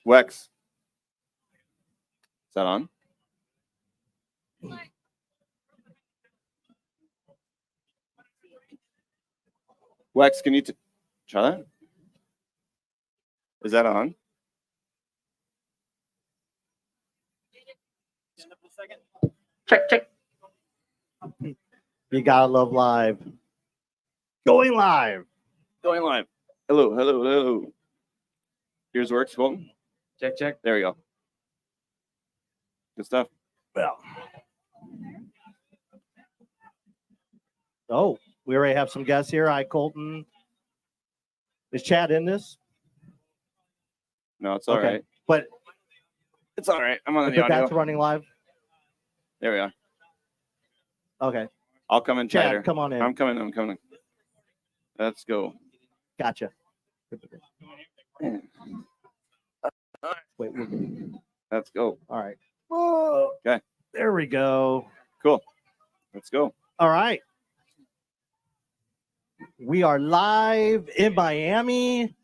Wex? Is that on? Wex, can you try that? Is that on? Check. You gotta love live. Going live. Hello. Yours works, Colton? Check. There we go. Good stuff. Well. Oh, we already have some guests here. Hi, Colton. Is Chad in this? No, it's all right. But it's all right. I'm on the audio. That's running live. There we are. Okay. I'll come in Chad, tighter. come on in. I'm coming. Let's go. Gotcha. Wait. Let's go. All right. Okay. There we go. Cool. Let's go. All right. We are live in Miami.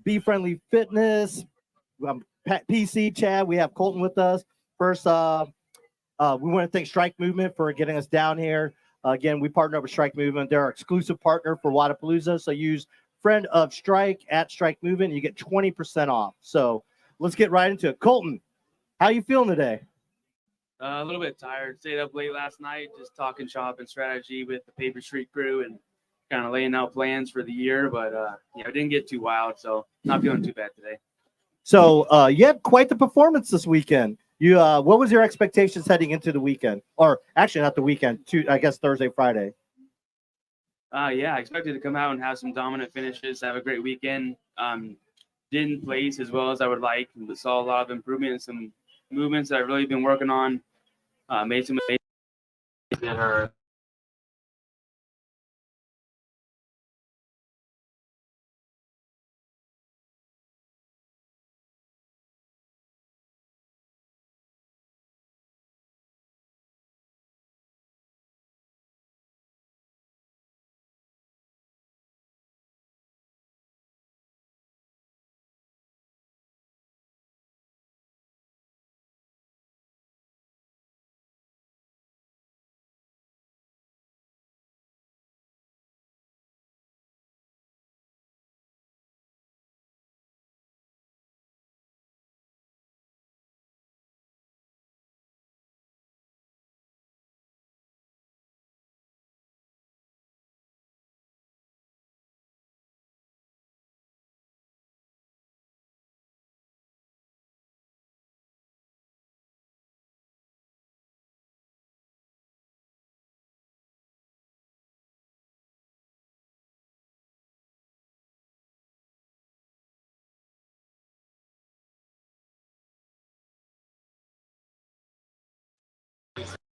B.Friendly Fitness. PC Chad. We have Colton with us. First, we want to thank Strike Movement for getting us down here. Again, we partner up with Strike Movement. They're our exclusive partner for Wodapalooza. So use friend of Strike at Strike Movement. You get 20% off. So let's get right into it. Colton, how you feeling today? A little bit tired. Stayed up late last night, just talking shop and strategy with the Paper Street crew and kind of laying out plans for the year. But it didn't get too wild, so not feeling too bad today. So you had quite the performance this weekend. You what was your expectations heading into the weekend? Or actually not the weekend, I guess Thursday, Friday. I expected to come out and have some dominant finishes, have a great weekend. Didn't place as well as I would like. Saw a lot of improvement in some movements that I've really been working on. Made some that are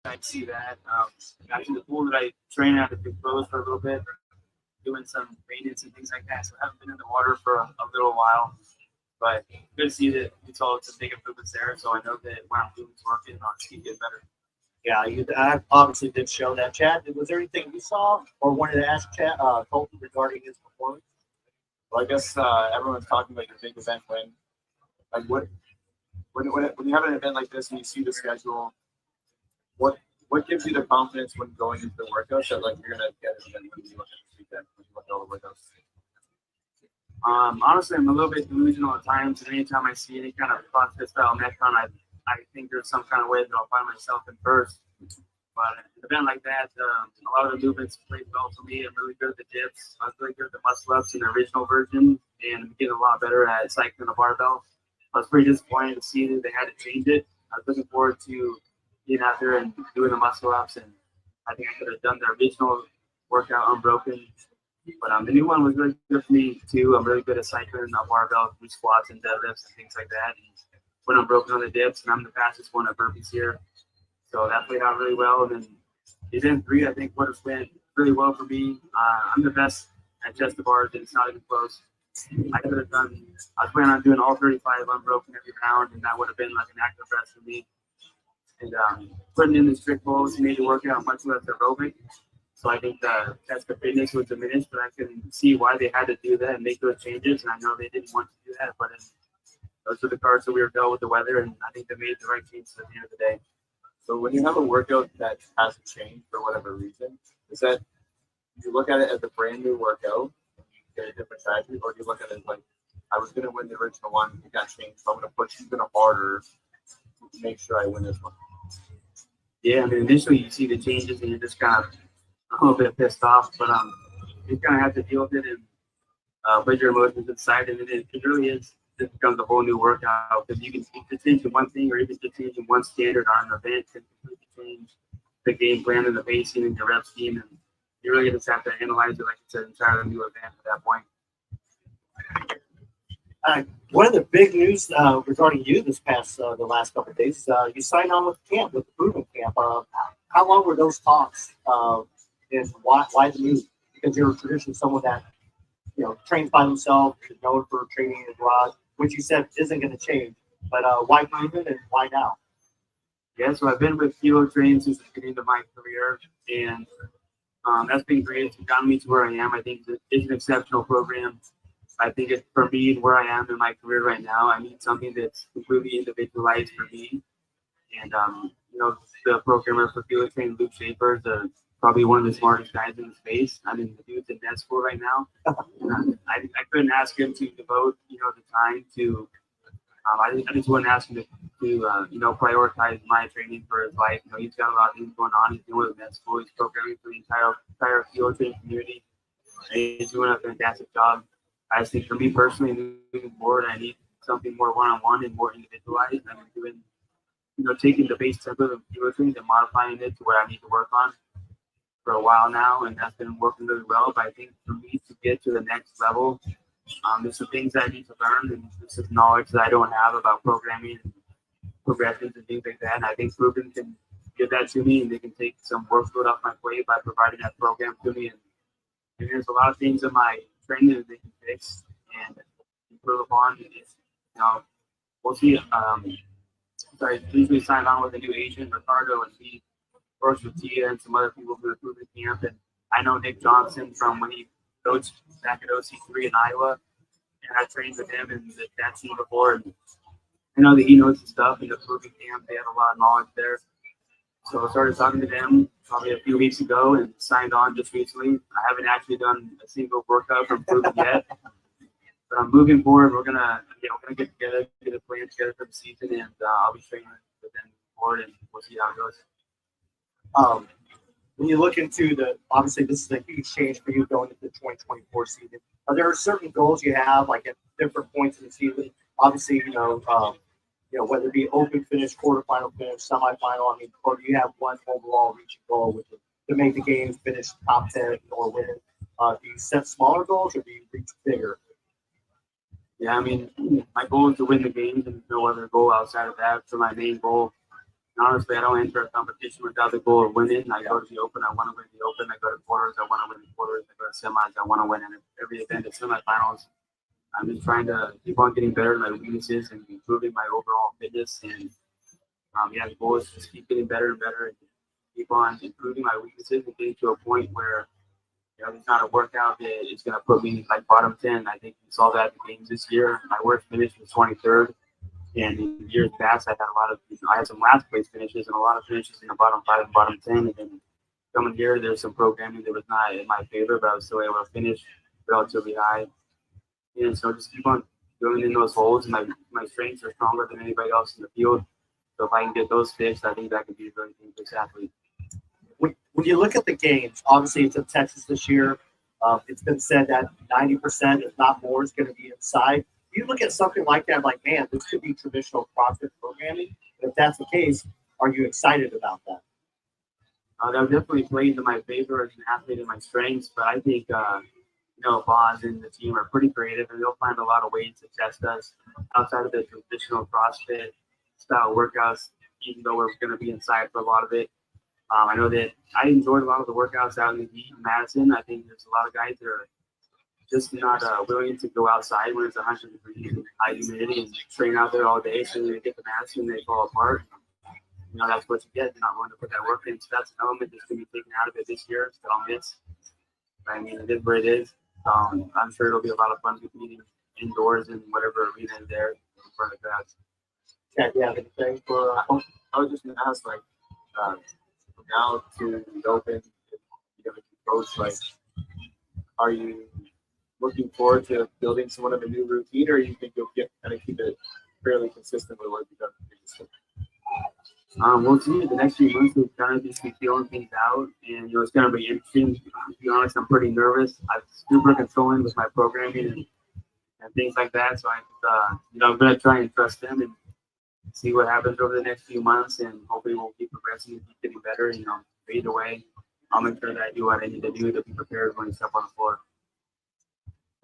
I see that. Actually, the pool that I train at has been closed for a little bit, doing some maintenance and things like that. So I haven't been in the water for a little while. But good to see that you saw some big improvements there. So I know that when I'm doing this working, I'll just keep getting better. Yeah, you obviously did show that. Chad, was there anything you saw or wanted to ask Chad, Colton regarding his performance? Well, I guess everyone's talking about your big event win. Like when you have an event like this and you see the schedule, what gives you the confidence when going into the workouts that like you're gonna get it when you look at this weekend, when you look at all the workouts? Honestly, I'm a little bit delusional at times, and anytime I see any kind of CrossFit style metcon, I think there's some kind of way that I'll find myself in first. But an event like that, a lot of the movements played well for me. I'm really good at the dips. I was really good at the muscle ups in the original version, and I'm getting a lot better at cycling the barbell. I was pretty disappointed to see that they had to change it. I was looking forward to getting out there and doing the muscle ups, and I think I could have done the original workout unbroken. But the new one was really good for me too. I'm really good at cycling the barbell through squats and deadlifts and things like that. And when I'm broken on the dips, and I'm the fastest one at burpees here. So that played out really well. And then event 3, I think, would have went really well for me. I'm the best at chest to bars, and it's not even close. I was planning on doing all 35 unbroken every round, and that would have been like an active rest for me. And putting in the strict bowls made the workout much less aerobic. So I think the test of fitness was diminished, but I can see why they had to do that and make those changes. And I know they didn't want to do that, but those are the cards that we were dealt with the weather, and I think they made the right changes at the end of the day. So when you have a workout that hasn't changed for whatever reason, is that you look at it as a brand new workout, and you get a different strategy, or do you look at it as like, I was going to win the original one, it got changed, so I'm going to push even harder to make sure I win this one? Yeah, I mean, initially you see the changes and you're just kind of a little bit pissed off, but you kind of have to deal with it and put your emotions aside, and it really is. It becomes a whole new workout because you can just change one thing or even just changing one standard on an event can completely change the game plan and the pacing and your rep scheme, and you really just have to analyze it like it's an entirely new event at that point. One of the big news regarding you this past the last couple of days, you signed on with the camp, with the Proven camp. How long were those talks, and why the move? Because you're traditionally someone that trains by themselves, is known for training abroad, which you said isn't going to change. But why Proven and why now? Yeah, so I've been with Kilo Train since the beginning of my career, and that's been great. It's gotten me to where I am. I think it's an exceptional program. I think it's for me and where I am in my career right now. I need something that's completely individualized for me. And the programmer for Kilo Train, Luke Schaefer, is probably one of the smartest guys in the space. I mean, the dude's in med school right now. I couldn't ask him to devote the time to. I just wouldn't ask him to prioritize my training for his life. He's got a lot of things going on. He's doing with med school. He's programming for the entire Kilo Train community. And he's doing a fantastic job. I just think for me personally, moving forward, I need something more one-on-one and more individualized. I've been doing, taking the base template of Kilo Train and modifying it to what I need to work on for a while now, and that's been working really well. But I think for me to get to the next level, there's some things that I need to learn, and there's some knowledge that I don't have about programming and progressions and things like that. And I think Proven can give that to me, and they can take some workload off my plate by providing that program to me. And there's a lot of things in my training that they can fix and improve upon. We'll see. So I usually signed on with a new agent, Ricardo, and he works with Tia and some other people from the Proven camp. And I know Nick Johnson from when he coached back at OC3 in Iowa, and I trained with him and that team before. And I know that he knows his stuff in the Proven camp. They have a lot of knowledge there. So I started talking to them probably a few weeks ago and signed on just recently. I haven't actually done a single workout from Proven yet. But I'm moving forward. We're gonna get together, get a plan together for the season, and I'll be training with them forward, and we'll see how it goes. When you look into obviously this is a huge change for you going into the 2024 season. Are there certain goals you have, like at different points in the season? Obviously, whether it be open finish, quarterfinal finish, semifinal. I mean, or do you have one overall reaching goal, which is to make the games, finish top 10 or win? Do you set smaller goals or do you reach bigger? Yeah, I mean, my goal is to win the games, and no other goal outside of that. So my main goal. And honestly, I don't enter a competition without the goal of winning. I go to the Open, I want to win the Open. I go to quarters, I want to win the quarters. I go to semis, I want to win. And every event at semifinals, I'm just trying to keep on getting better at my weaknesses and improving my overall fitness. And the goal is just keep getting better and better and keep on improving my weaknesses and getting to a point where it's not a workout that is going to put me like bottom 10. I think we saw that at the games this year. My worst finish was 23rd. And in years past, I had some last place finishes and a lot of finishes in the bottom 5 and bottom 10. And then coming here, there's some programming that was not in my favor, but I was still able to finish relatively high. And so just keep on filling in those holes. My strengths are stronger than anybody else in the field. So if I can get those fixed, I think that could be a very dangerous athlete. When you look at the games, obviously it's in Texas this year. It's been said that 90%, if not more, is going to be inside. You look at something like that, like, man, this could be traditional CrossFit programming. If that's the case, are you excited about that? That would definitely play into my favor as an athlete and my strengths, but I think, Boz and the team are pretty creative, and they'll find a lot of ways to test us outside of the traditional CrossFit style workouts, even though we're going to be inside for a lot of it. I know that I enjoyed a lot of the workouts out in the heat in Madison. I think there's a lot of guys that are just not willing to go outside when it's 100 degrees and high humidity and train out there all day. So when they get to Madison, they fall apart. That's what you get. They're not willing to put that work in. So that's an element that's going to be taken out of it this year that I'll miss. But, I mean, it is what it is. I'm sure it'll be a lot of fun competing indoors in whatever arena is there. in front of the crowds. Chad, you have anything for? I was just gonna ask, like, from now to the Open, if you have a new coach, like, are you looking forward to building somewhat of a new routine, or you think you'll kind of keep it fairly consistent with what you've done previously? We'll see. The next few months, we'll kind of just be feeling things out, and it's going to be interesting. To be honest, I'm pretty nervous. I'm super controlling with my programming and things like that. So I'm going to try and trust them and see what happens over the next few months, and hopefully we'll keep progressing and keep getting better. Either way, I'll make sure that I do what I need to do to be prepared when I step on the floor.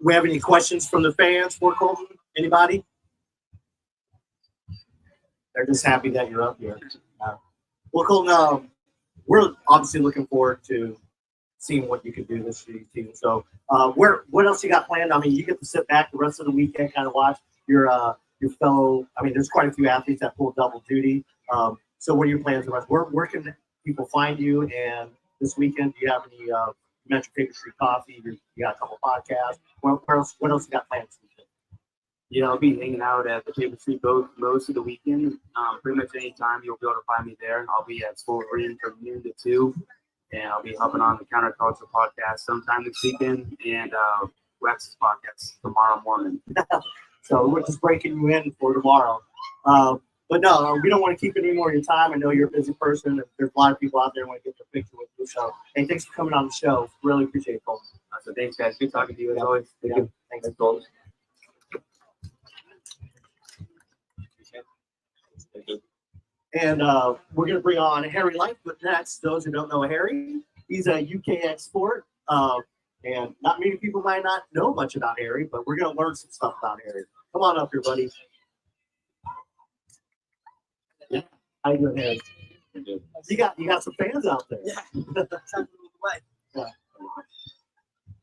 We have any questions from the fans for Colton? Anybody? They're just happy that you're up here. Well, Colton, we're obviously looking forward to seeing what you can do this season. So, what else you got planned? I mean, you get to sit back the rest of the weekend, kind of watch your fellow. I mean, there's quite a few athletes that pull double duty. So, what are your plans the rest? Where can people find you? And this weekend, do you have any? You mentioned Paper Street Coffee. You got a couple podcasts. What else you got planned this weekend? I'll be hanging out at the Table Street both most of the weekend. Pretty much any time you'll be able to find me there. I'll be at Wolverine from noon to 2, and I'll be hopping on the Counterculture podcast sometime this weekend and Wex's podcast tomorrow morning. So we're just breaking you in for tomorrow. But no, we don't want to keep any more of your time. I know you're a busy person. There's a lot of people out there who want to get their picture with you. So, hey, thanks for coming on the show. Really appreciate it, Colton. So thanks, guys. Good talking to you as always. Thank you. Thanks, Colton. And we're going to bring on Harry Lightfoot next. Those who don't know Harry, he's a UK export. And not many people might not know much about Harry, but we're going to learn some stuff about Harry. Come on up here, buddy. Yeah. How you doing, Harry? You got some fans out there. Yeah. Yeah.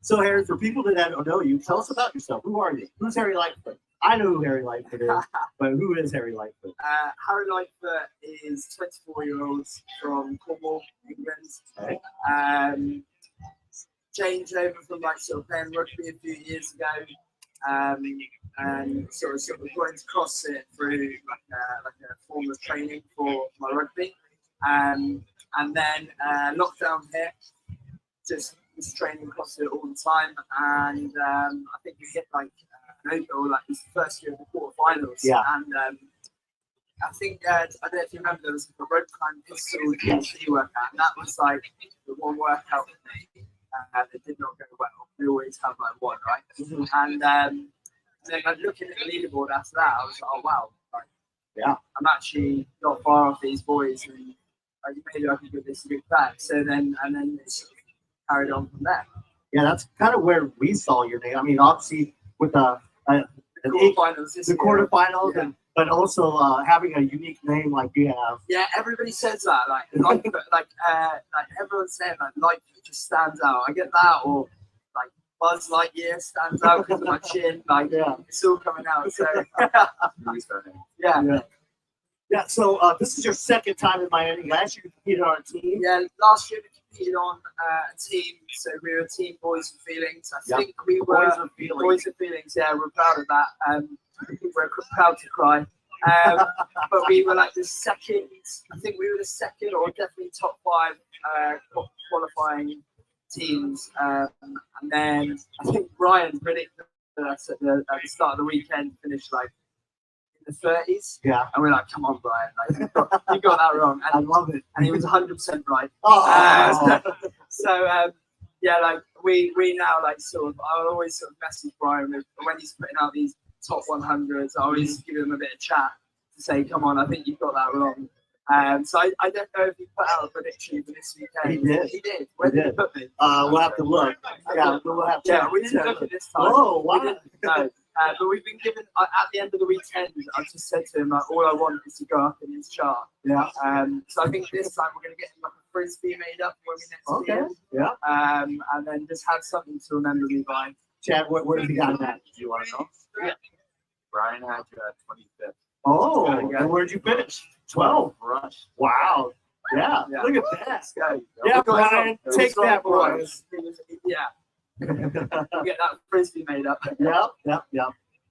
So, Harry, for people that don't know you, tell us about yourself. Who are you? Who's Harry Lightfoot? I know who Harry Lightfoot is, but who is Harry Lightfoot? Harry Lightfoot is 24-year-old from Cornwall, England. Okay. Changed over from sort of playing rugby a few years ago, and sort of got into CrossFit through like a form of training for my rugby, and then lockdown hit. Just was training CrossFit all the time, and I think we hit this first year of the quarterfinals. Yeah. And I think I don't know if you remember, there was a rope climb pistol GC workout, and that was like the one workout for me that did not go well. We always have one, right? Mm-hmm. And then looking at the leaderboard after that, I was like, oh wow, yeah, I'm actually not far off these boys, and maybe I can give this a good crack. So then it sort of carried on from there. Yeah, that's kind of where we saw your name. I mean, obviously with the quarterfinals, yeah. But also having a unique name like you have. Yeah, everybody says that. Everyone's saying Lightfoot just stands out. I get that, or Buzz Lightyear stands out because of my chin. Yeah. It's all coming out. So Yeah. So this is your second time in Miami. Last year you competed on a team. Yeah, last year we competed on a team. So we were a team, Boys for Feelings. I think we were Boys for Feelings. Yeah, we're proud of that. We're proud to cry. But we were the second. I think we were the second, or definitely top 5 qualifying teams. And then I think Brian predicted us at the start of the weekend finished in the 30s. Yeah. And we're like, come on, Brian, you got that wrong. And I love it. And he was 100% right. Oh. We now I always sort of message Brian when he's putting out these top 100s. I always give him a bit of chat to say, come on, I think you've got that wrong. So I don't know if he put out a prediction for this weekend. He did. Where did he put me? We'll have to look. Yeah, we'll have to. Yeah, we didn't look at this time. Oh, wow. No. But we've been given at the end of the weekend. I just said to him all I want is to go up in his chart. Yeah. So I think this time we're going to get him a frisbee made up when we next see him. Yeah. And then just have something to remember me by. Chad, where did he got that? Do you want to know? Yeah. Brian had you at 25th. Oh, and where did you finish? 12. Rush. Wow. Yeah. Yeah. Look at that. Go. Yeah, Brian, take that, boys. Yeah. Get that frisbee made up. Yep.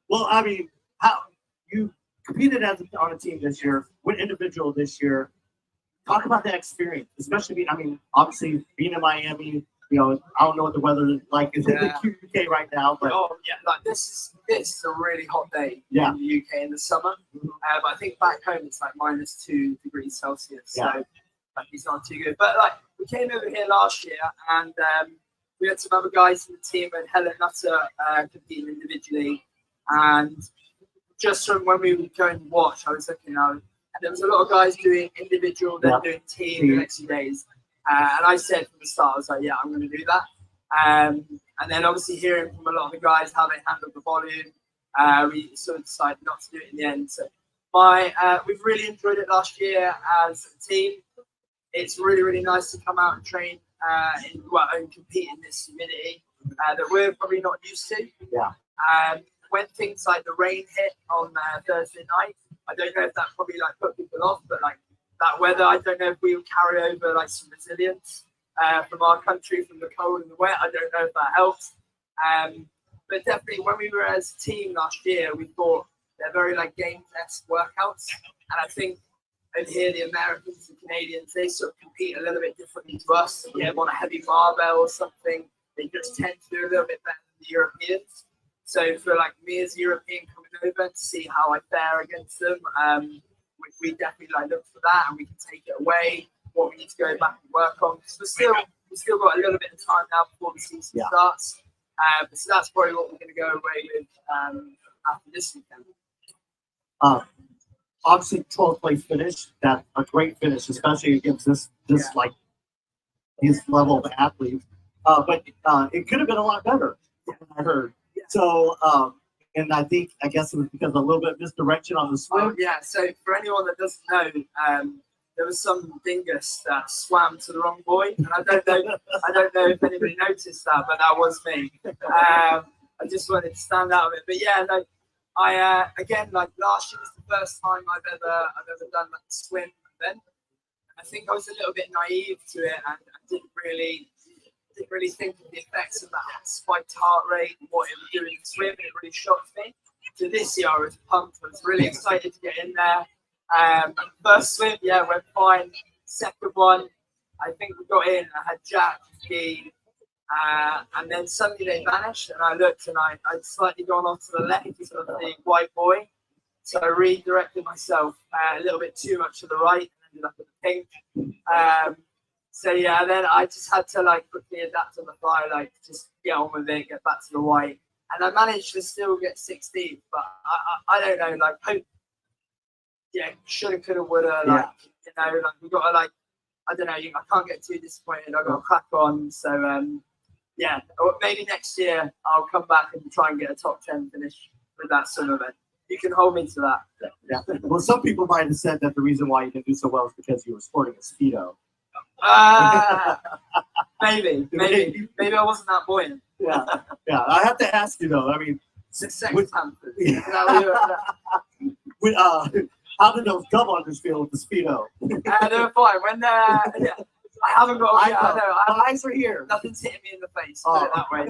Well, I mean, how you competed on a team this year, went individual this year. Talk about that experience, especially, I mean, obviously being in Miami, you know, I don't know what the weather is like in the UK right now, but oh yeah, like this is a really hot day Yeah. in the UK in the summer. But I think back home it's like -2 degrees Celsius, so like it's not too good. But like we came over here last year and we had some other guys in the team and Helen Nutter competing individually, and just from when we were going to watch, I was looking out, and there was a lot of guys doing individual, then doing team the next few days. And I said from the start, I was like, yeah, I'm going to do that. And then obviously hearing from a lot of the guys how they handled the volume, we sort of decided not to do it in the end. So we've really enjoyed it last year as a team. It's really, really nice to come out and train and compete in this humidity that we're probably not used to. Yeah. When things like the rain hit on Thursday night, I don't know if that probably like put people off, but like that weather, I don't know if we will carry over like some resilience from our country, from the cold and the wet. I don't know if that helps. But definitely when we were as a team last year, we thought they're very like game-esque workouts. And I think over here, the Americans and Canadians, they sort of compete a little bit differently to us. They get on a heavy barbell or something. They just tend to do a little bit better than the Europeans. So for like me as a European coming over to see how I fare against them, we definitely like look for that, and we can take it away. What we need to go back and work on, because we've still got a little bit of time now before the season starts. So that's probably what we're going to go away with after this weekend. Obviously 12th place finish, that's a great finish, especially against this like his level of athletes. But it could have been a lot better, I heard. So, and I guess it was because of a little bit of misdirection on the swim. So for anyone that doesn't know, there was some dingus that swam to the wrong buoy, and I don't know if anybody noticed that, but that was me. I just wanted to stand out of it. But yeah, no, I again, like last year was the first time I've ever done like a swim event. I think I was a little bit naive to it, and I didn't really think of the effects of that spiked heart rate and what it would do in the swim, and it really shocked me. So this year I was pumped. I was really excited to get in there. First swim, went fine. Second one, I think we got in. I had Jack, Guy, and then suddenly they vanished, and I looked, and I'd slightly gone off to the left of the white buoy. So I redirected myself a little bit too much to the right, and ended up at the pink. So yeah, then I just had to like quickly adapt on the fly, like just get on with it, get back to the white, and I managed to still get 16th. But I don't know, like hope, shoulda, coulda, woulda, like like we gotta like I don't know, I can't get too disappointed. I got to crack on. So maybe next year I'll come back and try and get a top 10 finish with that swim event. You can hold me to that. Yeah. Well, some people might have said that the reason why you didn't do so well is because you were sporting a Speedo. Maybe I wasn't that buoyant. Yeah. I have to ask you though. I mean, how did those double unders feel with the Speedo? They were fine. When I haven't got. My eyes are here. Nothing's hitting me in the face. Put it that way.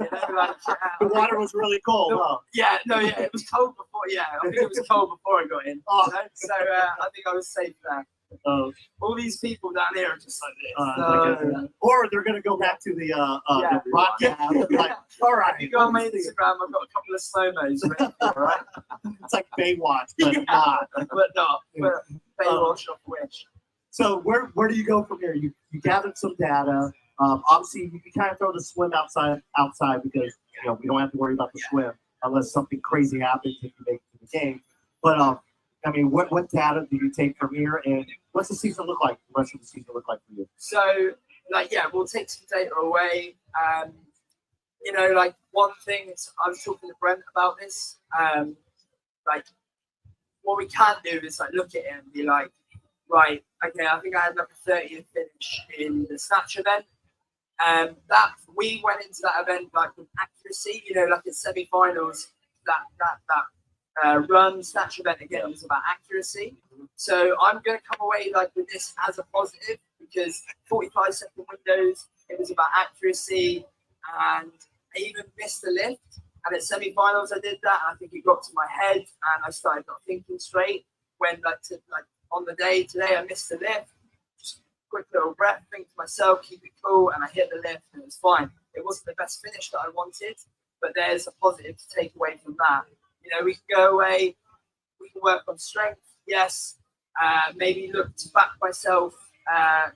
The water was really cold. It was cold before. Yeah, I think it was cold before I got in. So I think I was safe there. All these people down here are just like this. Or they're going to go back to the broadcast. Like, all right. If you go on my Instagram, I've got a couple of slow-mos. Right? It's like Baywatch, but not. But Baywatch off Wish. So where do you go from here? You gathered some data. Obviously, you can kind of throw the swim outside because we don't have to worry about the swim unless something crazy happens if you make it to the game. But I mean, what data do you take from here, and what's the season look like? The rest of the season look like for you? So, we'll take some data away. One thing is, I was talking to Brent about this. What we can do is look at it and be like, right, okay, I think I had like a 30th finish in the snatch event. That we went into that event like with accuracy, like in semi-finals, that run snatch event again was about accuracy. So I'm going to come away with this as a positive, because 45-second windows, it was about accuracy, and I even missed the lift. And at semi-finals, I did that, and I think it got to my head, and I started not thinking straight. When on the day today, I missed the lift. Just quick little breath, think to myself, keep it cool, and I hit the lift, and it was fine. It wasn't the best finish that I wanted, but there's a positive to take away from that. You know, we can go away, we can work on strength, yes. Maybe look to back myself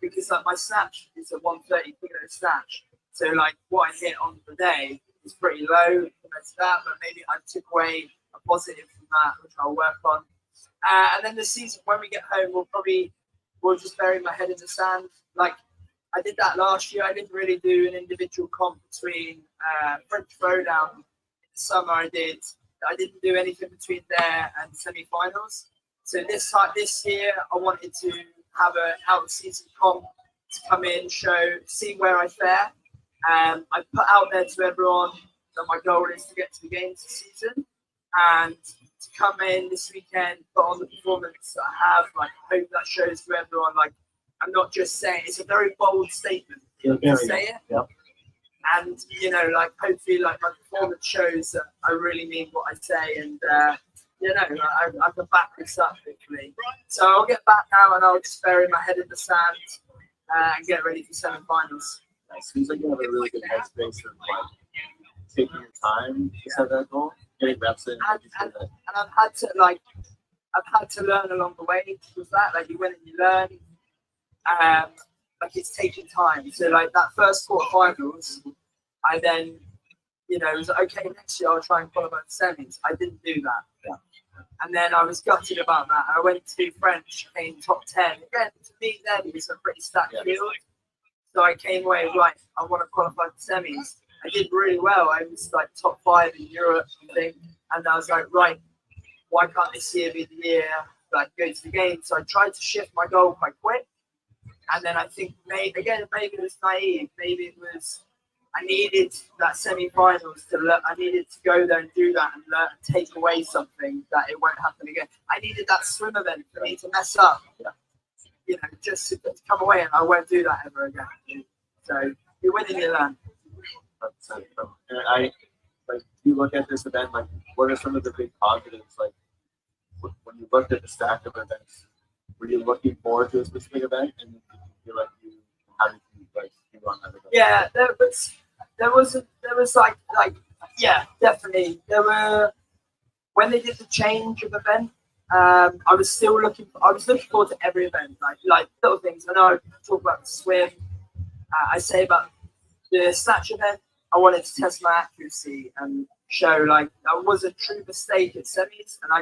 because like my snatch is a 130 kilo snatch. So like what I hit on the day is pretty low compared to that, but maybe I took away a positive from that, which I'll work on. And then this season, when we get home, we'll just bury my head in the sand. Like I did that last year. I didn't really do an individual comp between French Throwdown in the summer. I didn't do anything between there and semi-finals. So this year, I wanted to have an out-of-season comp to come in, see where I fare. I put out there to everyone that my goal is to get to the games this season, and to come in this weekend, put on the performance that I have. Like, I hope that shows to everyone. Like, I'm not just saying it's a very bold statement to say it. Yep. And you know, like hopefully, like my performance shows that I really mean what I say, and you know, I can back this up hopefully. So I'll get back now, and I'll just bury my head in the sand and get ready for semi-finals. It seems like you have a really good headspace of like taking your time to set that goal, getting reps in. And I've had to learn along the way with that. Like you went and you learn. Like it's taking time. So like that first quarterfinals, I then, you know, was like, okay, next year I'll try and qualify the semis. I didn't do that. Yeah. And then I was gutted about that. I went to French, came top 10. Again, to me then it was a pretty stacked field. So I came away, right, I want to qualify the semis. I did really well. I was like top 5 in Europe, I think. And I was like, right, why can't this year be the year like go to the game? So I tried to shift my goal quite quick. And then I think maybe it was naive. Maybe it was I needed that semi-finals to learn. I needed to go there and do that and learn, take away something that it won't happen again. I needed that swim event for me to mess up. You know, just to come away, and I won't do that ever again. So you win and you learn. And I like you look at this event, like what are some of the big positives? Like when you looked at the stack of events, were you looking forward to a specific event, and you feel like how did you like you on that event? Yeah, there was like yeah, definitely. There were when they did the change of event. I was looking forward to every event, like little things. I know I talk about the swim. I say about the snatch event. I wanted to test my accuracy and show like that was a true mistake at semis, and I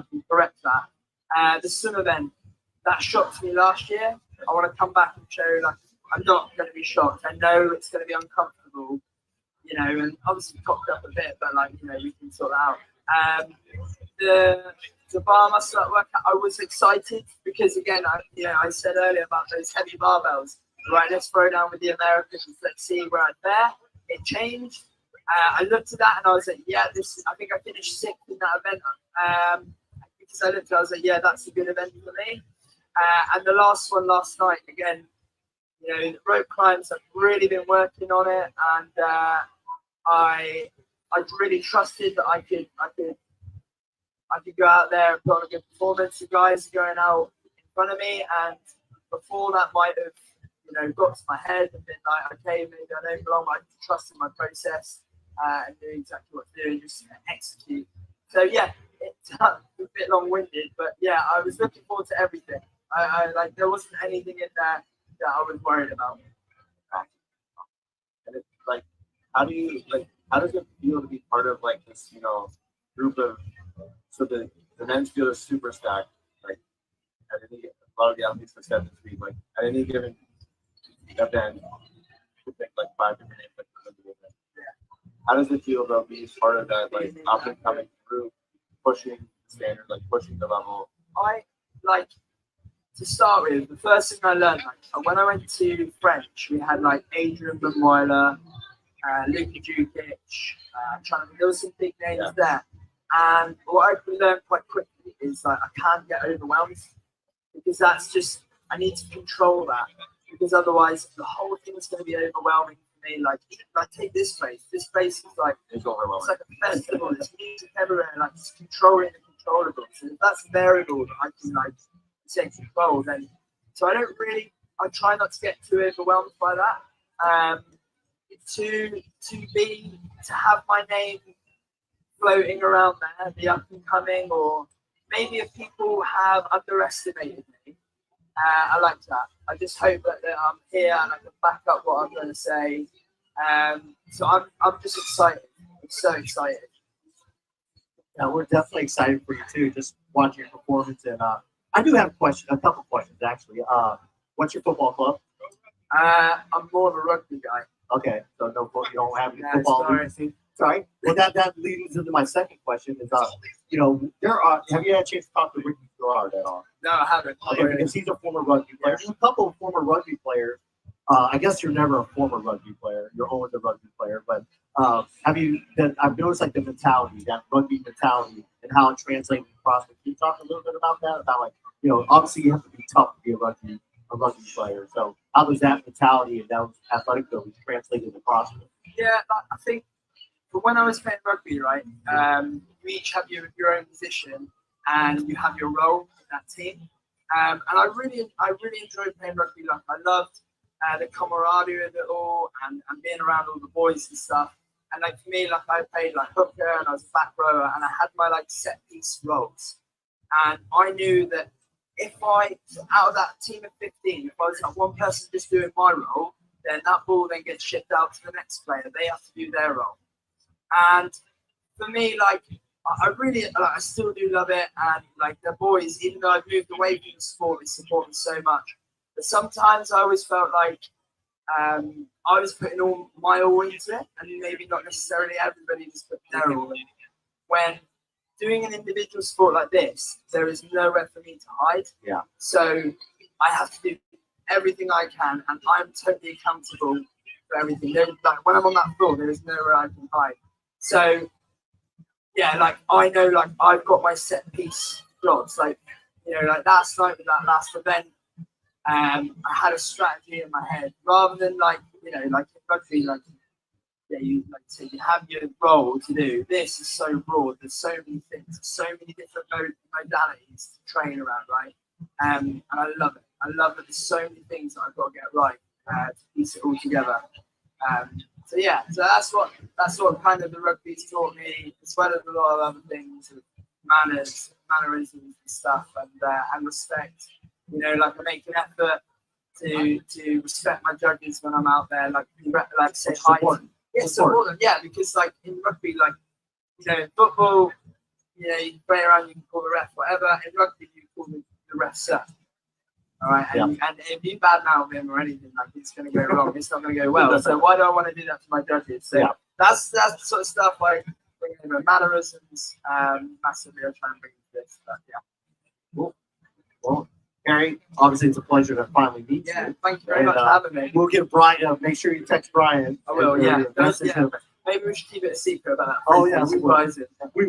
can correct that. The swim event that shocked me last year. I want to come back and show like I'm not going to be shocked. I know it's going to be uncomfortable, you know, and obviously cocked up a bit, but like you know we can sort that out. The bar muscle at workout, I was excited because again, I said earlier about those heavy barbells. Right, let's throw down with the Americans. Let's see where I fare. It changed. I looked at that and I was like, yeah, I think I finished 6th in that event. Because I looked, I was like, yeah, that's a good event for me. And the last one last night, again, you know, the rope climbs. I've really been working on it, and I really trusted that I could go out there and put on a good performance. The guys are going out in front of me, and before that might have, you know, got to my head and been like, okay, maybe I don't belong, but I trust in my process and do exactly what to do and just execute. So yeah, it's a bit long-winded, but yeah, I was looking forward to everything. I like there wasn't anything in there that I was worried about. And it's like, how does it feel to be part of like this, you know, group of so the men's field is super stacked. Like a lot of the athletes have said this week, like at any given event, you pick like 5 different names like for the event. Yeah. How does it feel about being part of that like up and coming group, pushing the standard, like pushing the level? I like to start with the first thing I learned, like when I went to French, we had like Adrian Benweiler, Luka Jukic, there was some big names there. And what I learned quite quickly is like I can't get overwhelmed because that's just I need to control that because otherwise the whole thing is going to be overwhelming for me. Like take this place. This place is like It's overwhelming. it's like a festival. There's music everywhere. Like it's controlling the controllables. And if that's a variable that I can like take control, then so I try not to get too overwhelmed by that. To have my name floating around there, the up and coming, or maybe if people have underestimated me, I like that. I just hope that I'm here and I can back up what I'm going to say. So I'm just excited. I'm so excited. Yeah, we're definitely excited for you too. Just watching your performance, and I do have a couple questions actually. What's your football club? I'm more of a rugby guy. Okay, so no, you don't have any Yeah, football. sorry. Sorry. Well, that leads into my second question. Is you know, have you had a chance to talk to Ricky Gerard at all? No, I haven't. Okay, because he's a former rugby player. There's a couple of former rugby players. I guess you're never a former rugby player. You're always a rugby player. But I've noticed like the mentality, that rugby mentality, and how it translates across. Can you talk a little bit about that? About like, you know, obviously you have to be tough to be a rugby player. So how does that mentality and those athletic abilities translated across? Yeah, I think for when I was playing rugby, right, you each have your own position and you have your role in that team. And I really enjoyed playing rugby. Like I loved the camaraderie of it all and being around all the boys and stuff. And like for me, like I played like hooker and I was a back rower and I had my like set piece roles. And I knew that if out of that team of 15, if I was like one person just doing my role, then that ball then gets shipped out to the next player. They have to do their role. And for me, like I still do love it. And like the boys, even though I've moved away from the sport, they support me so much. But sometimes I always felt like I was putting all my all into it, and maybe not necessarily everybody was putting their all in. When doing an individual sport like this, there is nowhere for me to hide. Yeah. So I have to do everything I can, and I'm totally accountable for everything. Like when I'm on that floor, there is nowhere I can hide. So yeah, like I know, like I've got my set piece plots. Like like last night with that last event, I had a strategy in my head rather than like like in rugby, like. Yeah, you have your role to do. This is so broad. There's so many things, so many different modalities to train around, right? And I love it. I love that there's so many things that I've got to get right to piece it all together. So that's what kind of the rugby's taught me, as well as a lot of other things, manners, mannerisms and stuff, and respect. Like I make an effort to respect my judges when I'm out there, like say hi. Yeah, support them. Yeah, because like in rugby, like in football, you can play around, you can call the ref, whatever. In rugby, you call the ref sir. All right, and if you badmouth him or anything, like it's going to go wrong. It's not going to go well. So why do I want to do that to my judges? So that's the sort of stuff like bringing in mannerisms. Massively, I try and bring this. But yeah. Cool. Well, Harry, obviously it's a pleasure to finally meet you. Yeah, thank you very much for having me. We'll give Brian, make sure you text Brian. I will, Maybe we should keep it a secret about that. Oh, yeah, we will.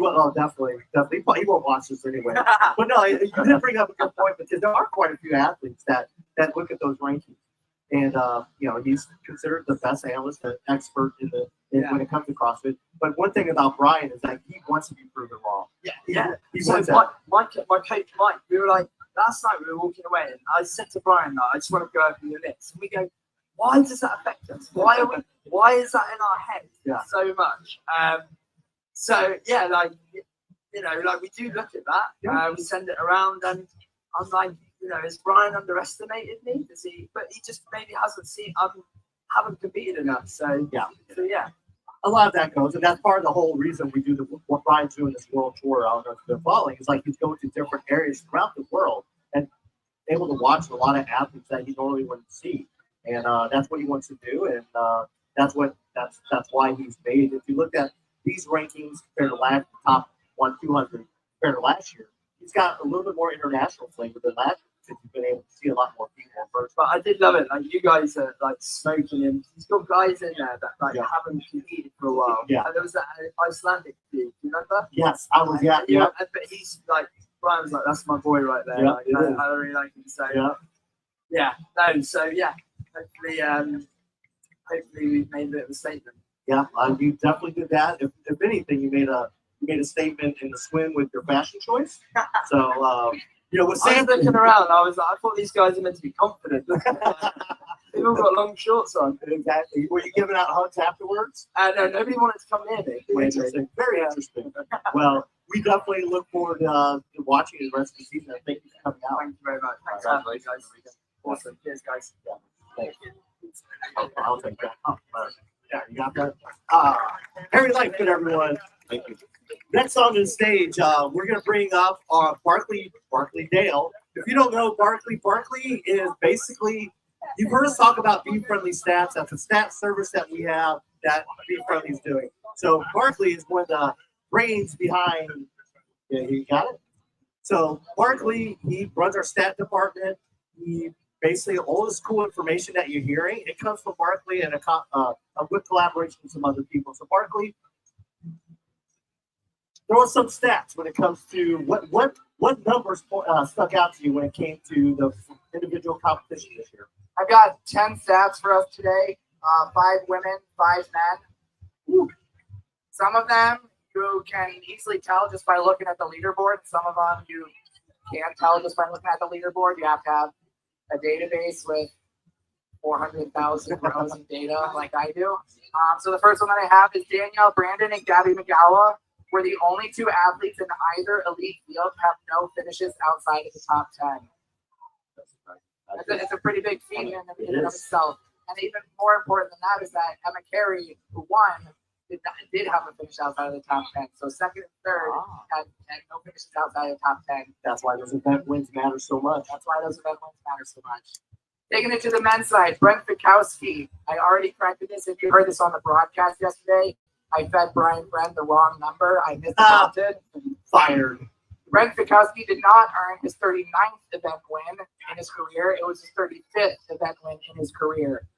Oh, definitely. He won't watch this anyway. But no, you did bring up a good point, because there are quite a few athletes that look at those rankings. And, he's considered the best analyst and expert when it comes to CrossFit. But one thing about Brian is that he wants to be proven wrong. Yeah. He So wants that. my coach, Mike, we were like, last night we were walking away and I said to Brian, I just want to go over your list. And we go, why does that affect us? Why is that in our head so much? Like we do look at that. We send it around and I'm like, has Brian underestimated me? Does he? But he just maybe hasn't seen, haven't competed enough. So yeah. A lot of that goes, and that's part of the whole reason we do what Brian's doing this world tour. I don't know if you've been following. Is like he's going to different areas throughout the world and able to watch a lot of athletes that he normally wouldn't see, and that's what he wants to do, and that's why he's made. If you look at these rankings compared to top 200 compared to last year, he's got a little bit more international flavor than last year. You've been able to see a lot more people first. But I did love it. Like you guys are like smoking him. He's got guys in there that haven't competed for a while. Yeah. And there was that Icelandic dude. Do you remember? Yes, I was. Yeah. But he's like Brian was like, that's my boy right there. Yeah, like, I really like him. So hopefully hopefully we've made a bit of a statement. Yeah, you definitely did that. If anything, you made a statement in the swim with your fashion choice. So with I was Sam, looking around. I thought these guys are meant to be confident. They've all got long shorts on. exactly. Were you giving out hugs afterwards? No, nobody wanted to come near me. Interesting. Very interesting. Well, we definitely look forward to watching the rest of the season. Thank you for coming out. Thank you very much. Thanks for having me, guys. Awesome. Cheers, guys. Yeah. Thank you. I'll take that. Yeah, you got that. Harry Lightfoot, everyone. Thank you. Next on the stage, we're going to bring up Barkley Dale. If you don't know Barkley is basically, you've heard us talk about B.Friendly stats. That's a stat service that we have that B.Friendly is doing. So Barkley is one of the brains behind. Yeah, you got it. So Barkley, he runs our stat department. He basically all this cool information that you're hearing, it comes from Barkley and with collaboration with some other people. So Barkley, throw us some stats when it comes to what numbers stuck out to you when it came to the individual competition this year. I've got 10 stats for us today. 5 women, 5 men. Woo. Some of them you can easily tell just by looking at the leaderboard. Some of them you can't tell just by looking at the leaderboard. You have to have a database with 400,000 rows of data like I do. So the first one that I have is Danielle Brandon and Gabby McGowa. We're the only 2 athletes in either elite field have no finishes outside of the top 10. It's a pretty big feat in and of itself. And even more important than that is that Emma Carey, who won, did have a finish outside of the top 10. So second and third had no finishes outside of the top 10. That's why those event wins matter so much. That's why those event wins matter so much. Taking it to the men's side, Brent Fikowski. I already corrected this. If you heard this on the broadcast yesterday, I fed Brian Friend the wrong number. I miscounted. Fired. Brent Fikowski did not earn his 39th event win in his career. It was his 35th event win in his career.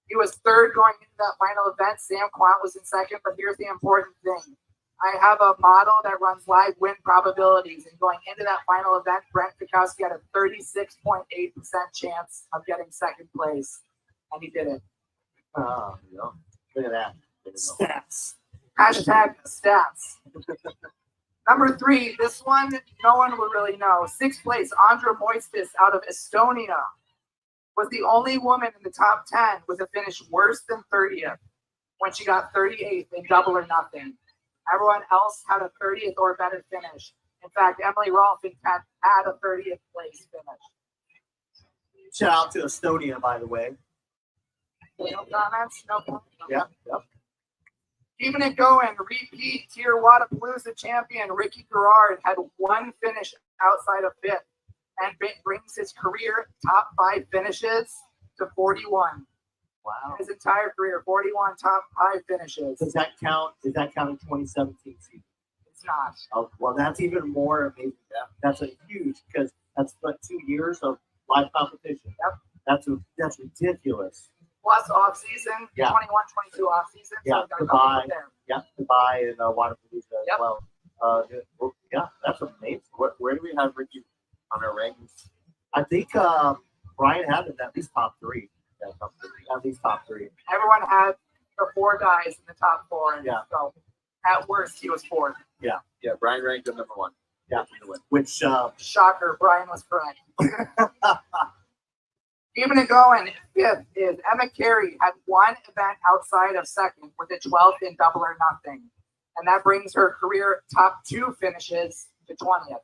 He was third going into that final event. Sam Quant was in second, but here's the important thing. I have a model that runs live win probabilities, and going into that final event, Brent Fikowski had a 36.8% chance of getting second place, and he did it. Oh, yeah. Look at that. Stats. Hashtag stats. Number 3, this one, no one would really know. 6th place, Andra Moistis out of Estonia was the only woman in the top 10 with a finish worse than 30th when she got 38th in double or nothing. Everyone else had a 30th or better finish. In fact, Emily Rolfe had a 30th place finish. Shout out to Estonia, by the way. No comments? No comments? Yep. Keeping it going, repeat tier Wodapalooza champion Ricky Garrard had 1 finish outside of 5th and brings his career top 5 finishes to 41. Wow. His entire career, 41 top 5 finishes. Does that count? Is that counting 2017 season? It's not. Oh, well, that's even more amazing. That's a huge, because that's like 2 years of live competition. Yep. That's ridiculous. Plus off season, Yeah. 21-22 off season. Yeah, So Dubai. there. Yeah, Dubai and Wodapalooza as Yep. well. Yeah, that's amazing. Where do we have Ricky on our rankings? I think Brian had it at least top 3. Yeah, at least top 3. Everyone had the 4 guys in the top 4. Yeah. So at worst, he was 4th. Yeah, Brian ranked him number 1. Yeah. Which Shocker, Brian was correct. Keeping it going, 5th is Emma Carey had 1 event outside of 2nd with a 12th in double or nothing. And that brings her career top 2 finishes to 20th.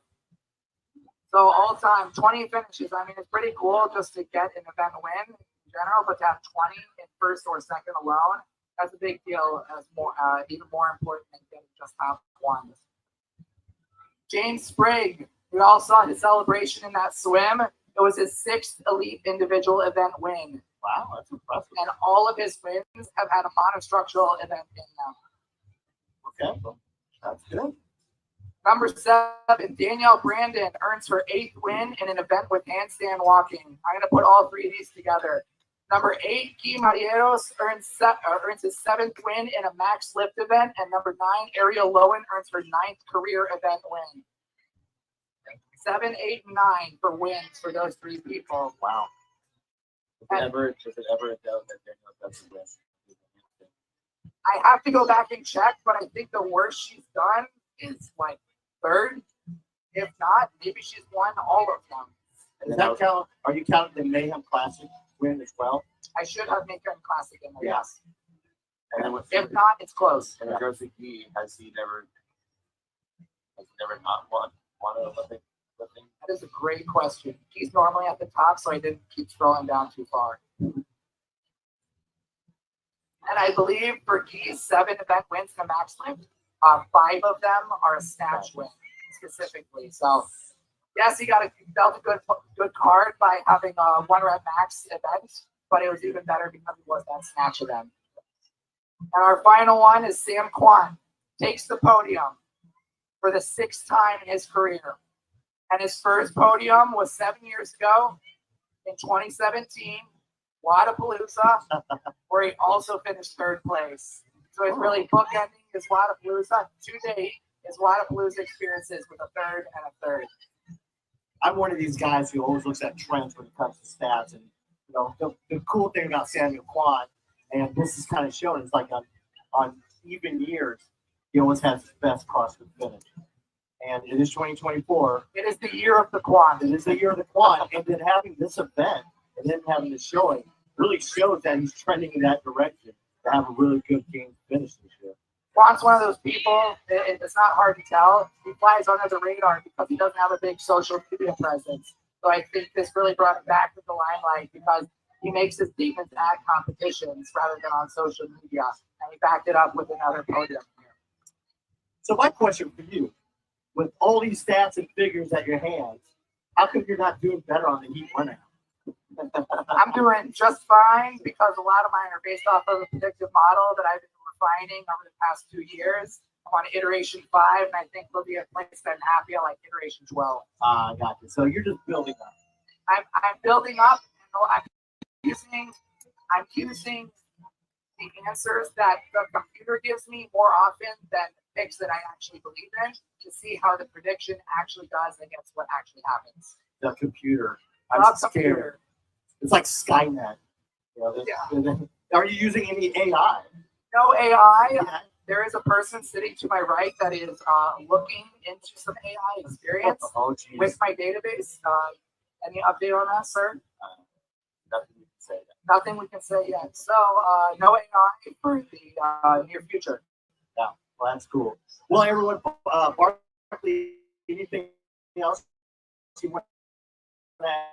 So all time, 20 finishes. I mean, it's pretty cool just to get an event win in general, but to have 20 in 1st or 2nd alone, that's a big deal. That's more, even more important than getting just top 1. James Sprague, we all saw his celebration in that swim. It was his 6th elite individual event win. wow, that's impressive. And all of his wins have had a monostructural event in them. Okay, well, that's good. Number 7, Danielle Brandon earns her 8th win in an event with handstand walking. I'm going to put all 3 of these together. Number 8, Guy Marieros earns his 7th win in a max lift event. And number 9, Ariel Lowen earns her 9th career event win. 7, 8, and 9 for wins for those 3 people. Wow. Does it ever doubt that Daniel doesn't win? I have to go back and check, but I think the worst she's done is like third. If not, maybe she's won all of them. Does that count? Are you counting the Mayhem Classic win as well? I should have Mayhem Classic in there, yes. And then If not, it's close. in regards to Guy, has he never not won an Olympic lifting? That is a great question. He's normally at the top, so I didn't keep scrolling down too far. And I believe for Guy's 7 event wins in the max lift, 5 of them are a snatch win specifically. So yes, he dealt a good card by having a 1 rep max event, but it was even better because it was that snatch event. And our final one is Sam Kwan takes the podium for the 6th time in his career. And his first podium was 7 years ago in 2017, Wodapalooza, where he also finished 3rd place. So he's really bookending his Wodapalooza to date, his Wodapalooza experiences with a 3rd and a 3rd. I'm one of these guys who always looks at trends when it comes to stats. And you know, the cool thing about Samuel Kwan, and this is kind of shown, is like on even years, he always has his best CrossFit finish. And it is 2024. It is the year of the Kwan. It is the year of the Kwan. And then having this event and then having this showing really shows that he's trending in that direction to have a really good game finish this year. Kwan's one of those people, it's not hard to tell. He flies under the radar because he doesn't have a big social media presence. So I think this really brought him back to the limelight because he makes his statements at competitions rather than on social media. And he backed it up with another podium here. So my question for you, with all these stats and figures at your hands, how come you're not doing better on the heat runner? I'm doing just fine because a lot of mine are based off of a predictive model that I've been refining over the past 2 years. I'm on iteration 5, and I think we'll be at a place that I'm happy at like iteration 12. I got you. So you're just building up. I'm building up. I'm using the answers that the computer gives me more often than the picks that I actually believe in to see how the prediction actually does against what actually happens. The computer. Not I'm scared. computer. It's like Skynet. You know, Are you using any AI? No AI. Yeah. There is a person sitting to my right that is looking into some AI experience with my database. Any update on that, sir? Nothing you can say. Nothing we can say yet. So no AI for the near future. Yeah, well, that's cool. Well, everyone, Barkley, anything else you want to add?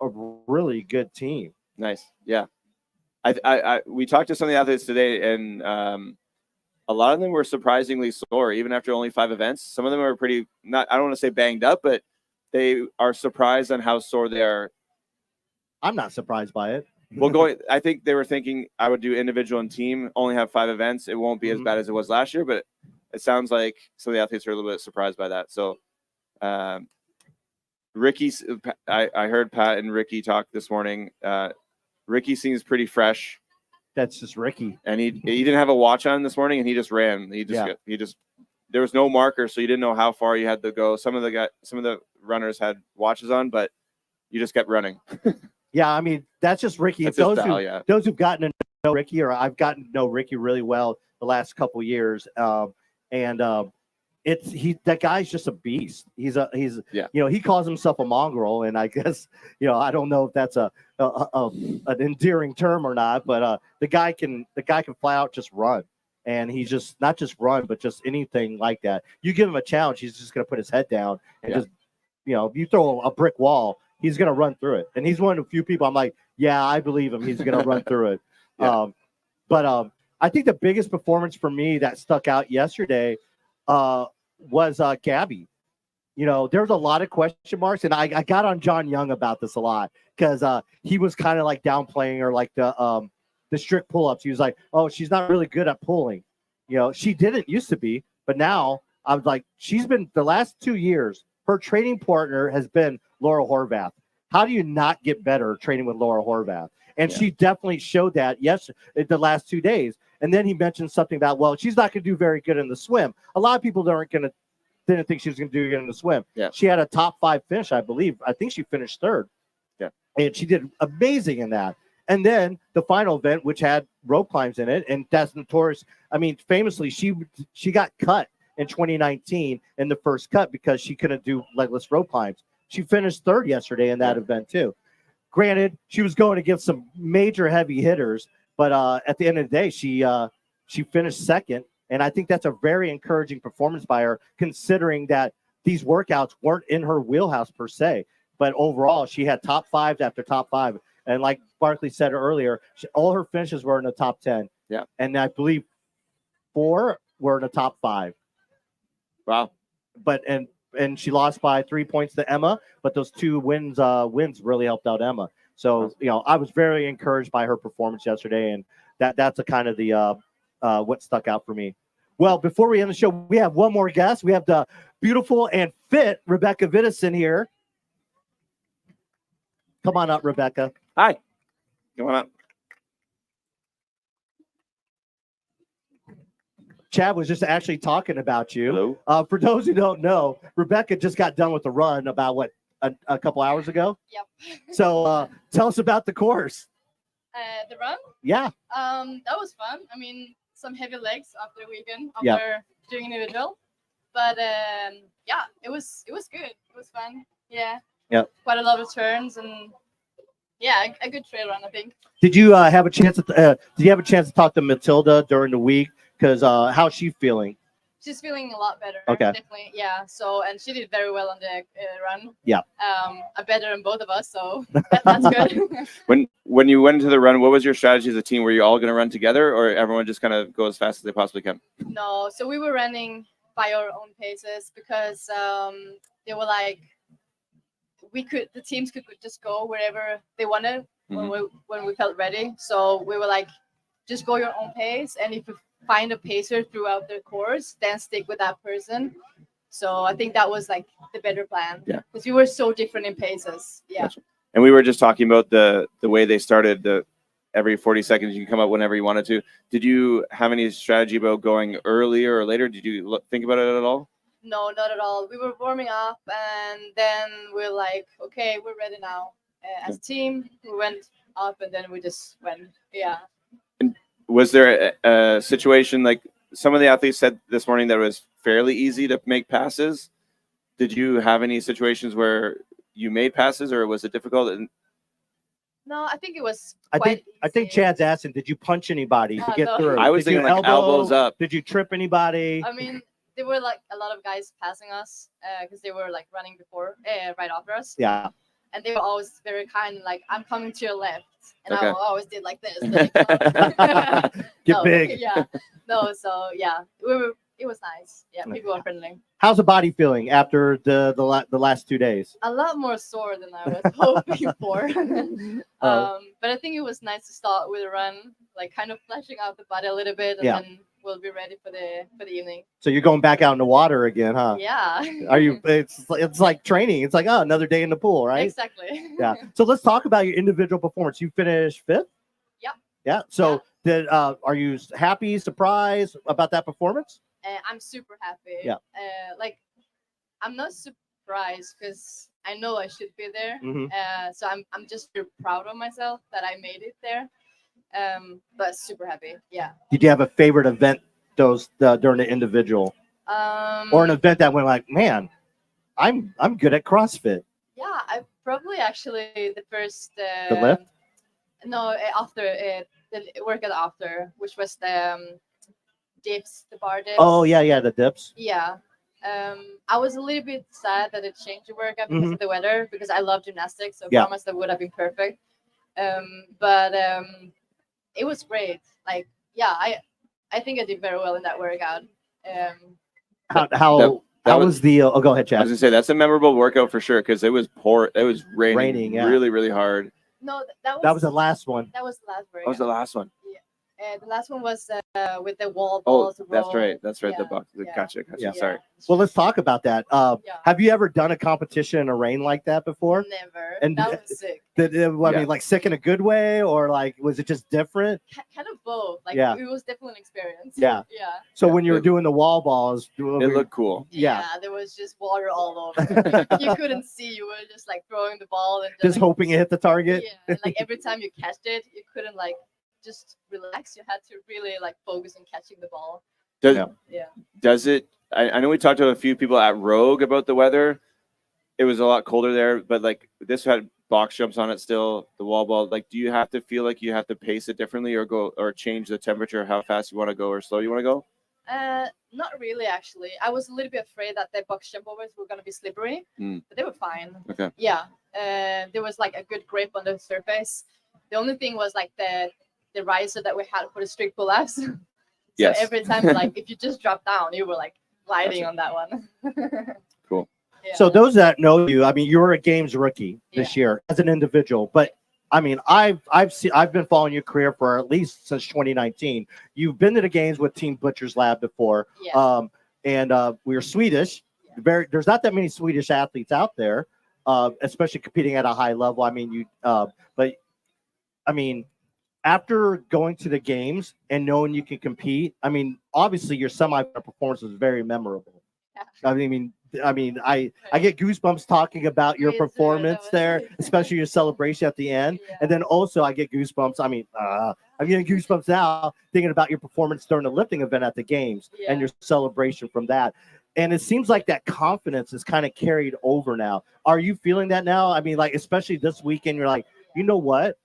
a really good team. Nice. Yeah. We talked to some of the athletes today, and a lot of them were surprisingly sore, even after only 5 events. Some of them are pretty, I don't want to say banged up, but they are surprised on how sore they are. I'm not surprised by it. Well, I think they were thinking I would do individual and team, only have 5 events. It won't be as bad as it was last year, but it sounds like some of the athletes are a little bit surprised by that. So, Ricky's, I heard Pat and Ricky talk this morning. Ricky seems pretty fresh. That's just Ricky. And he didn't have a watch on this morning, and he just ran. He just there was no marker, so you didn't know how far you had to go. Some of the runners had watches on, but you just kept running. Yeah, I mean, that's just Ricky. That's those who've gotten to know Ricky, or I've gotten to know Ricky really well the last couple years, that guy's just a beast. He's he calls himself a mongrel, and I guess I don't know if that's an endearing term or not, but the guy can flat out just run, and he's just not just run, but just anything like that. You give him a challenge, he's just gonna put his head down and just if you throw a brick wall, he's gonna run through it. And he's one of the few people I'm like, yeah, I believe him. He's gonna run through it. But I think the biggest performance for me that stuck out yesterday was Gabby. There was a lot of question marks, and I got on John Young about this a lot because he was kind of like downplaying her, like the strict pull-ups. He was like, oh, she's not really good at pulling. She didn't used to be, but now I was like, she's been the last 2 years, her training partner has been Laura Horvath. How do you not get better training with Laura Horvath? And she definitely showed that the last 2 days. And then he mentioned something about, well, she's not going to do very good in the swim. A lot of people didn't think she was going to do good in the swim. Yeah. She had a top 5 finish, I believe. I think she finished 3rd. Yeah. And she did amazing in that. And then the final event, which had rope climbs in it, and that's notorious. I mean, famously, she got cut in 2019 in the first cut because she couldn't do legless rope climbs. She finished 3rd yesterday in that event too. Granted, she was going against some major heavy hitters, but at the end of the day, she finished 2nd, and I think that's a very encouraging performance by her, considering that these workouts weren't in her wheelhouse per se. But overall, she had top 5s after top 5, and like Barkley said earlier, all her finishes were in the top 10. Yeah, and I believe 4 were in the top 5. Wow. But and she lost by 3 points to Emma, but those 2 wins really helped out Emma. So, I was very encouraged by her performance yesterday, and that's a kind of the what stuck out for me. Well, before we end the show, we have one more guest. We have the beautiful and fit Rebecka Vitesson here. Come on up, Rebecka. Hi. Come on up. Chad was just actually talking about you. Hello. For those who don't know, Rebecka just got done with the run about a couple hours ago. Yep. So tell us about the course. The run? Yeah. That was fun. I mean, some heavy legs after the weekend after doing individual, but it was good. It was fun. Yeah. Yep. Quite a lot of turns and a good trail run, I think. Did you have a chance to talk to Matilda during the week? Because how's she feeling? She's feeling a lot better. Okay. Definitely. Yeah. So, and she did very well on the run. Yeah. Better than both of us. So that's good. When you went into the run, what was your strategy as a team? Were you all going to run together, or everyone just kind of go as fast as they possibly can? No. So we were running by our own paces because they were like, the teams could just go wherever they wanted when we felt ready. So we were like, just go your own pace, and if you find a pacer throughout the course, then stick with that person. So I think that was like the better plan. Yeah. Because we were so different in paces. Yeah. Gotcha. And we were just talking about the way they started every 40 seconds you can come up whenever you wanted to. Did you have any strategy about going earlier or later? Did you think about it at all? No, not at all. We were warming up, and then we're like, okay, we're ready now. As a team, we went up, and then we just went. Yeah. And was there a situation like some of the athletes said this morning that it was fairly easy to make passes? Did you have any situations where you made passes, or was it difficult? No, I think it was. I think Chad's asking, did you punch anybody to get through? I was thinking like elbows up. Did you trip anybody? I mean, there were like a lot of guys passing us because they were like running before, right after us. Yeah. and they were always very kind, like, I'm coming to your left, and Okay. I always did like this. Get big. Yeah, no, so yeah, it was nice. Yeah, people were friendly. How's the body feeling after the last 2 days? A lot more sore than I was hoping for. But I think it was nice to start with a run, like kind of fleshing out the body a little bit, and then we'll be ready for the evening. So you're going back out in the water again, huh? Yeah. Are you? It's like training. It's like, oh, another day in the pool, right? Exactly. Yeah. So let's talk about your individual performance. You finished 5th. Yep. Yeah. So are you happy, surprised about that performance? I'm super happy. Yeah. Like, I'm not surprised because I know I should be there. Mm-hmm. So I'm just very proud of myself that I made it there. But super happy. Yeah. Did you have a favorite event during the individual, or an event that went like, man, I'm good at CrossFit? Yeah, I probably actually the first. The lift? No, after the workout after, which was the dips, the bar dips. Oh yeah, the dips. Yeah. I was a little bit sad that it changed the workout because of the weather, because I love gymnastics, so I promised that would have been perfect. But it was great. Like, yeah, I think I did very well in that workout. How was the? Oh, go ahead, I Chad. was gonna say that's a memorable workout for sure because it was it was raining yeah. really, really hard. No, that was the last one. That was the last workout. That was the last one. The last one was with the wall Oh, balls. that's right. That's right. Yeah. The box. Yeah. Gotcha. Yeah. Sorry. Well, let's talk about that. Have you ever done a competition in a rain like that before? Never. And that was sick. I mean, like sick in a good way, or like was it just different? Kind of both. Like, Yeah. it was definitely an experience. Yeah. Yeah. So when you were doing the wall balls, It looked cool. Yeah. There was just water all over. You couldn't see. You were just like throwing the ball and just hoping it hit the target. Yeah. And like every time you catched it, you couldn't like just relax. You had to really like focus on catching the ball. Does it? I know we talked to a few people at Rogue about the weather. It was a lot colder there, but like this had box jumps on it still. The wall ball. Like, do you have to feel like you have to pace it differently, or change the temperature, how fast you want to go or slow you want to go? Not really, actually. I was a little bit afraid that the box jump overs were gonna be slippery, but they were fine. Okay. Yeah. There was like a good grip on the surface. The only thing was like the riser that we had for the strict pull-ups. So every time, like, if you just drop down, you were like gliding on that one. Cool. Yeah. So those that know you, I mean, you're a games rookie this year as an individual, but I mean, I've been following your career for at least since 2019. You've been to the games with Team Butcher's Lab before, and we're Swedish. There's not that many Swedish athletes out there, especially competing at a high level. I mean, but I mean, after going to the games and knowing you can compete, I mean, obviously your semifinal performance was very memorable. I mean, I get goosebumps talking about your performance there, especially your celebration at the end. And then also I get goosebumps. I mean, I'm getting goosebumps now thinking about your performance during the lifting event at the games and your celebration from that. And it seems like that confidence is kind of carried over now. Are you feeling that now? I mean, like, especially this weekend, you're like, you know what?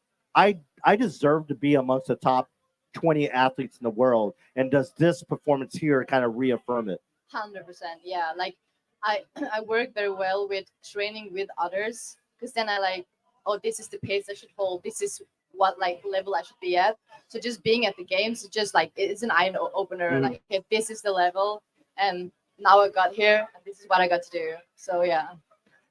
I deserve to be amongst the top 20 athletes in the world. And does this performance here kind of reaffirm it? 100%. Yeah. Like, I work very well with training with others, because then I like, oh, this is the pace I should hold. This is what like level I should be at. So just being at the games, it's just like, it's an eye opener. Like, okay, this is the level, and now I got here, and this is what I got to do. So yeah.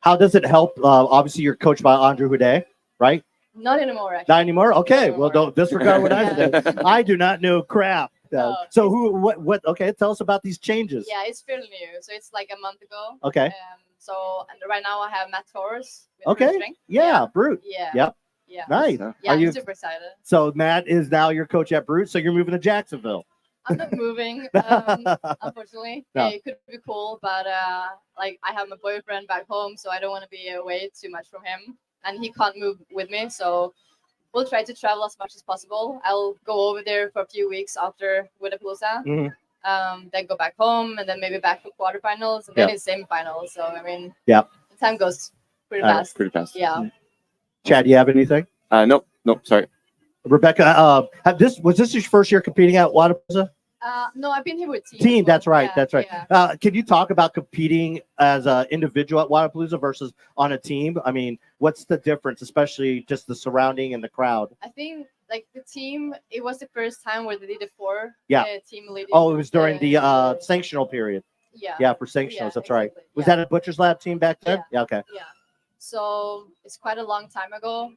How does it help? Obviously, you're coached by Andrew Houdet, right? Not anymore, actually. Not anymore? Okay. Well, don't disregard what I said. I do not know crap. So what? Okay, tell us about these changes. Yeah, it's fairly new. So it's like a month ago. Okay. So and right now I have Matt Torres. Okay. Yeah, Brute. Yeah. Yep. Yeah. Nice. Yeah, Are you I'm super excited. So Matt is now your coach at Brute. So you're moving to Jacksonville. I'm not moving, unfortunately. No. It could be cool, but like I have my boyfriend back home, so I don't want to be away too much from him, and he can't move with me. So we'll try to travel as much as possible. I'll go over there for a few weeks after Wodapalooza, then go back home, and then maybe back for quarterfinals, and then it's semifinals. So I mean, the time goes pretty fast. Pretty fast. Yeah. Chad, you have anything? Nope. Sorry. Rebecca, was this your first year competing at Wodapalooza? No, I've been here with team. Team, that's right, Yeah, that's right. yeah. Can you talk about competing as an individual at Wodapalooza versus on a team? I mean, what's the difference, especially just the surrounding and the crowd? I think like the team, it was the first time where they did the four team leading. Oh, it was during the sanctional period. Yeah. Yeah, for sanctionals, that's right. exactly. Was Yeah. that a Butcher's Lab team back then? Yeah, okay. Yeah. So it's quite a long time ago.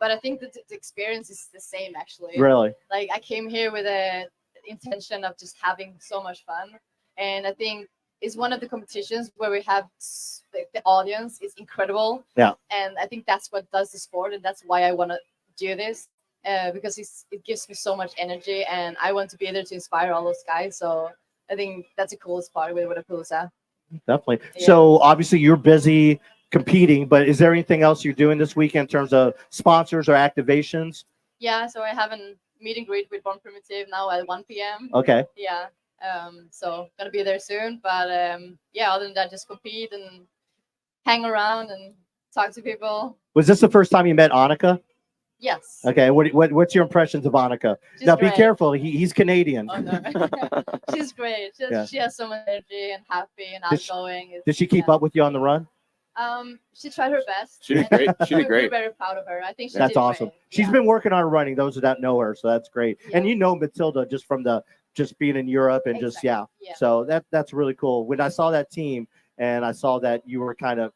But I think that the experience is the same actually. Really? Like I came here with a intention of just having so much fun, and I think it's one of the competitions where we have the audience is incredible. Yeah. And I think that's what does the sport, and that's why I want to do this, because it gives me so much energy, and I want to be there to inspire all those guys. So I think that's the coolest part with Wodapalooza. Definitely. Yeah. So obviously you're busy competing, but is there anything else you're doing this weekend in terms of sponsors or activations? Yeah, so I have a meet and greet with Born Primitive now at 1 p.m. Okay. Yeah. So gonna be there soon. But yeah, other than that, just compete and hang around and talk to people. Was this the first time you met Annika? Yes. Okay. What's your impressions of Annika? She's Now great. be careful. He's Canadian. Oh no. She's great. She has so much energy and happy and outgoing. Did she keep up with you on the run? She tried her best. She did great. She did We're great. very proud of her. I think she That's did awesome. great. She's Yeah. been working on running, those that know her, so that's great. Yeah. And you know Matilda just from just being in Europe and just Yeah. So that's really cool. When I saw that team and I saw that you were kind of,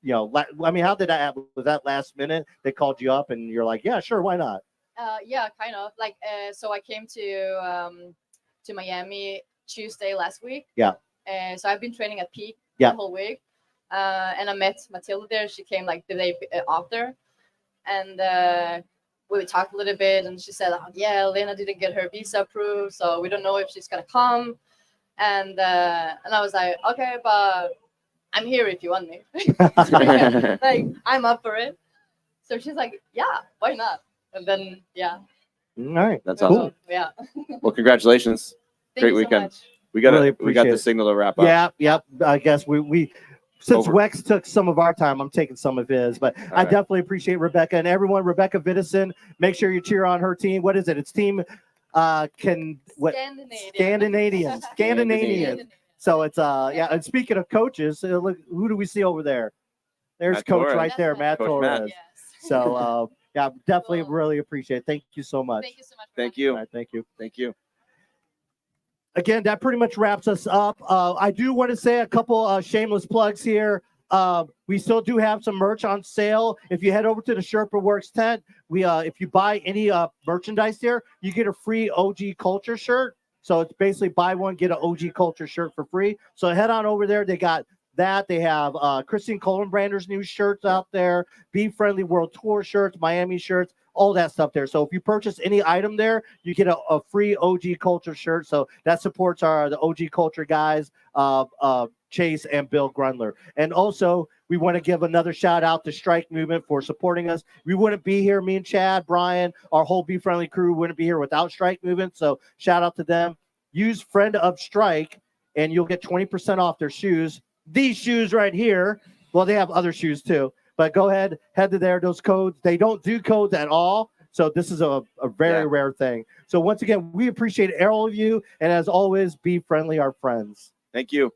I mean, how did that happen? Was that last minute? They called you up and you're like, yeah, sure, why not? Yeah, kind of. Like so I came to Miami Tuesday last week. Yeah. So I've been training at Peak Yeah. the whole week. And I met Matilda there. She came like the day after, and we talked a little bit. And she said, "Oh, yeah, Lena didn't get her visa approved, so we don't know if she's gonna come." And I was like, "Okay, but I'm here if you want me." Like I'm up for it. So she's like, "Yeah, why not?" And then All right. That's Cool. awesome. Yeah. Well, congratulations. Thank Great you so weekend. much. We got Really we got appreciate the it. signal to wrap up. Yep. I guess we since Over. Wex took some of our time, I'm taking some of his. But I right. definitely appreciate Rebecca and everyone. Rebecka Vitesson, make sure you cheer on her team. What is it? It's team Scandinavian. So it's And speaking of coaches, look, who do we see over there? There's Matt Coach Torres. right there, Matt Coach Torres. Matt. Yes. So definitely Cool. really appreciate it. Thank you so much. Thank you so much. for Thank having you. All right, thank you. Thank you. Again, that pretty much wraps us up. I do want to say a couple shameless plugs here. We still do have some merch on sale. If you head over to the Sherpa Works tent, if you buy any merchandise there, you get a free OG Culture shirt. So it's basically buy one, get an OG Culture shirt for free. So head on over there. They got that. They have Christine Colenbrander's new shirts out there, B.Friendly World Tour shirts, Miami shirts, all that stuff there. So if you purchase any item there, you get a free OG Culture shirt. So that supports the OG Culture guys, Chase and Bill Grundler. And also, we want to give another shout out to Strike Movement for supporting us. We wouldn't be here, me and Chad, Brian, our whole B.Friendly crew wouldn't be here without Strike Movement. So shout out to them. Use friend of Strike and you'll get 20% off their shoes. These shoes right here. Well, they have other shoes too. But go ahead, head to there. Those codes, they don't do codes at all. So this is a very rare thing. So once again, we appreciate all of you. And as always, be friendly, our friends. Thank you.